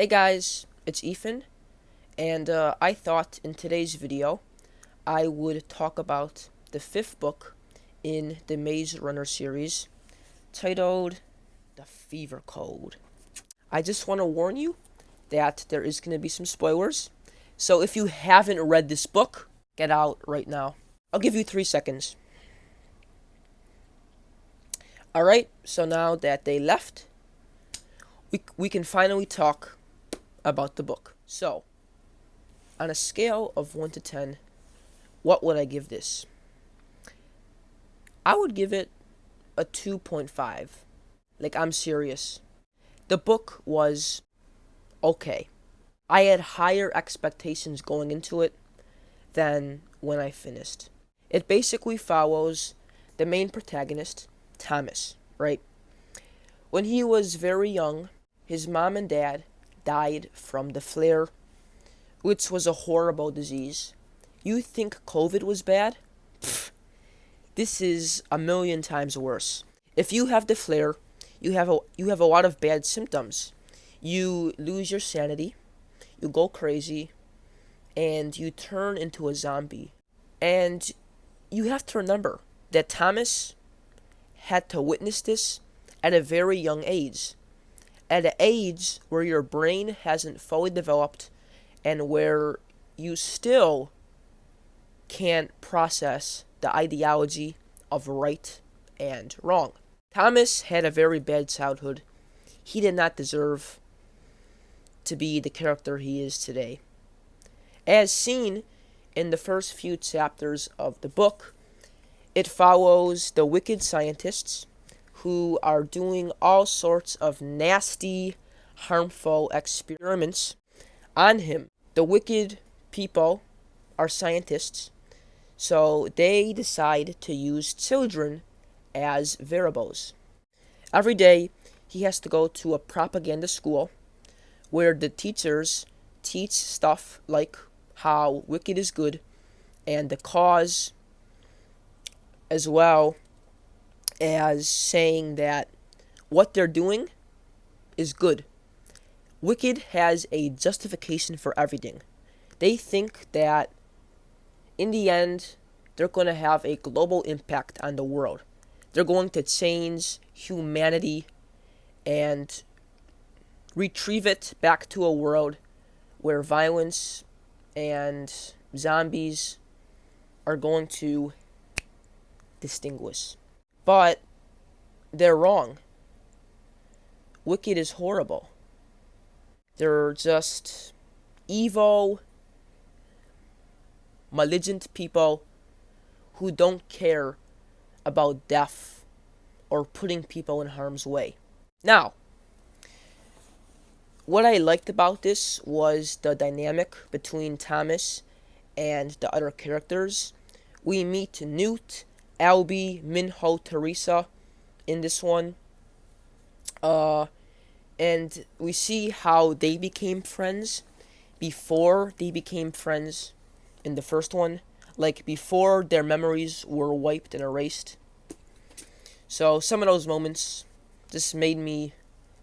Hey guys, it's Ethan, and I thought in today's video I would talk about the fifth book in the Maze Runner series, titled The Fever Code. I just want to warn you that there is going to be some spoilers, so if you haven't read this book, get out right now. I'll give you 3 seconds. Alright, so now that they left, we can finally talk about the book. So, on a scale of 1 to 10, what would I give this? I would give it a 2.5. Like, I'm serious. The book was okay. I had higher expectations going into it than when I finished. It basically follows the main protagonist, Thomas, right? When he was very young, his mom and dad died from the flare, which was a horrible disease. You think COVID was bad? Pfft, this is a million times worse. If you have the flare, you have a lot of bad symptoms. You lose your sanity, you go crazy, and you turn into a zombie. And you have to remember that Thomas had to witness this at a very young age. At an age where your brain hasn't fully developed and where you still can't process the ideology of right and wrong. Thomas had a very bad childhood. He did not deserve to be the character he is today. As seen in the first few chapters of the book, it follows the wicked scientists who are doing all sorts of nasty, harmful experiments on him. The wicked people are scientists, so they decide to use children as variables. Every day, he has to go to a propaganda school where the teachers teach stuff like how wicked is good and the cause, as well as saying that what they're doing is good. Wicked has a justification for everything. They think that in the end, they're going to have a global impact on the world. They're going to change humanity and retrieve it back to a world where violence and zombies are going to distinguish. But they're wrong. Wicked is horrible. They're just evil, malignant people who don't care about death or putting people in harm's way. Now, what I liked about this was the dynamic between Thomas and the other characters. We meet Newt, Albie, Minho, Teresa in this one. And we see how they became friends before they became friends in the first one. Like, before their memories were wiped and erased. So, some of those moments just made me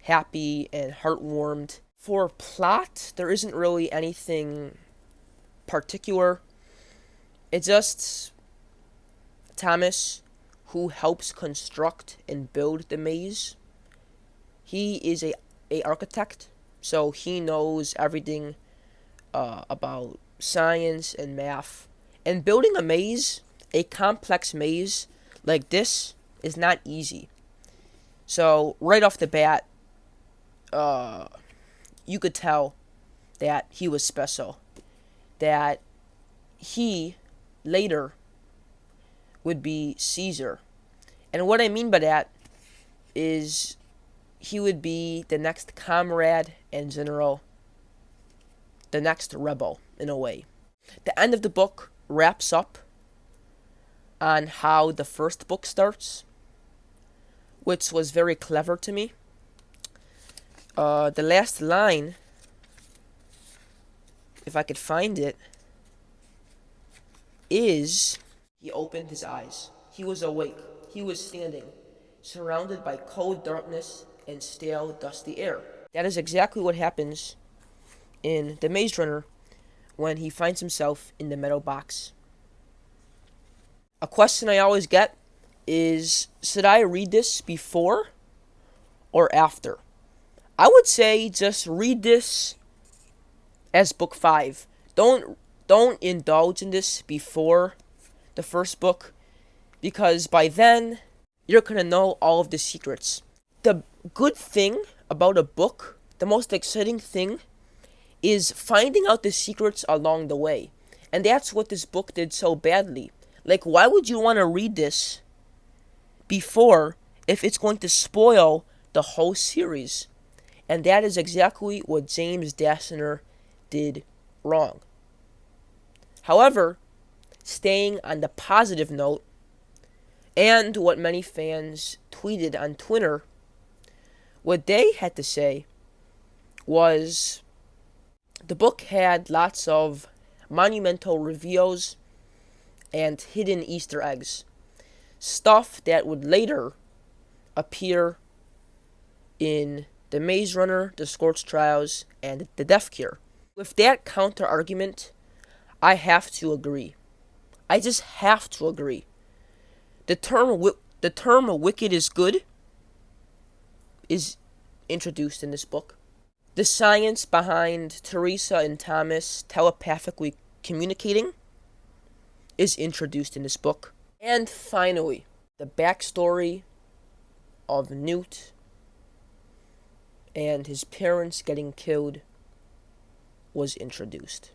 happy and heartwarmed. For plot, there isn't really anything particular. It's just Thomas, who helps construct and build the maze. He is a architect, so he knows everything about science and math. And building a maze, a complex maze like this, is not easy. So right off the bat, you could tell that he was special. That he later would be Caesar. And what I mean by that is he would be the next comrade and general, the next rebel, in a way. The end of the book wraps up on how the first book starts, which was very clever to me. The last line, if I could find it, is, "He opened his eyes. He was awake. He was standing, surrounded by cold darkness and stale, dusty air." That is exactly what happens in The Maze Runner when he finds himself in the metal box. A question I always get is, should I read this before or after? I would say just read this as book 5. Don't indulge in this before the first book, because by then you're going to know all of the secrets. The good thing about a book, the most exciting thing, is finding out the secrets along the way. And that's what this book did so badly. Like, why would you want to read this before if it's going to spoil the whole series? And that is exactly what James Dashner did wrong. However, staying on the positive note, and what many fans tweeted on Twitter, what they had to say was the book had lots of monumental reveals and hidden Easter eggs. Stuff that would later appear in The Maze Runner, The Scorched Trials, and The Death Cure. With that counter argument, I have to agree. I just have to agree. The term wicked is good is introduced in this book. The science behind Teresa and Thomas telepathically communicating is introduced in this book. And finally, the backstory of Newt and his parents getting killed was introduced.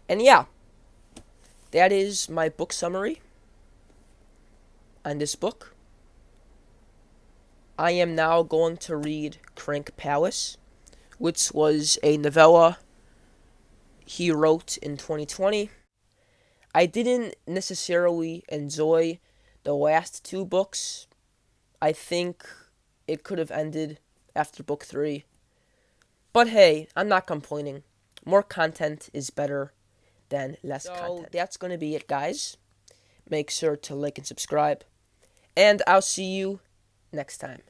And yeah, that is my book summary on this book. I am now going to read Crank Palace, which was a novella he wrote in 2020. I didn't necessarily enjoy the last 2 books. I think it could have ended after book 3. But hey, I'm not complaining. More content is better than less content. That's going to be it, guys. Make sure to like and subscribe. And I'll see you next time.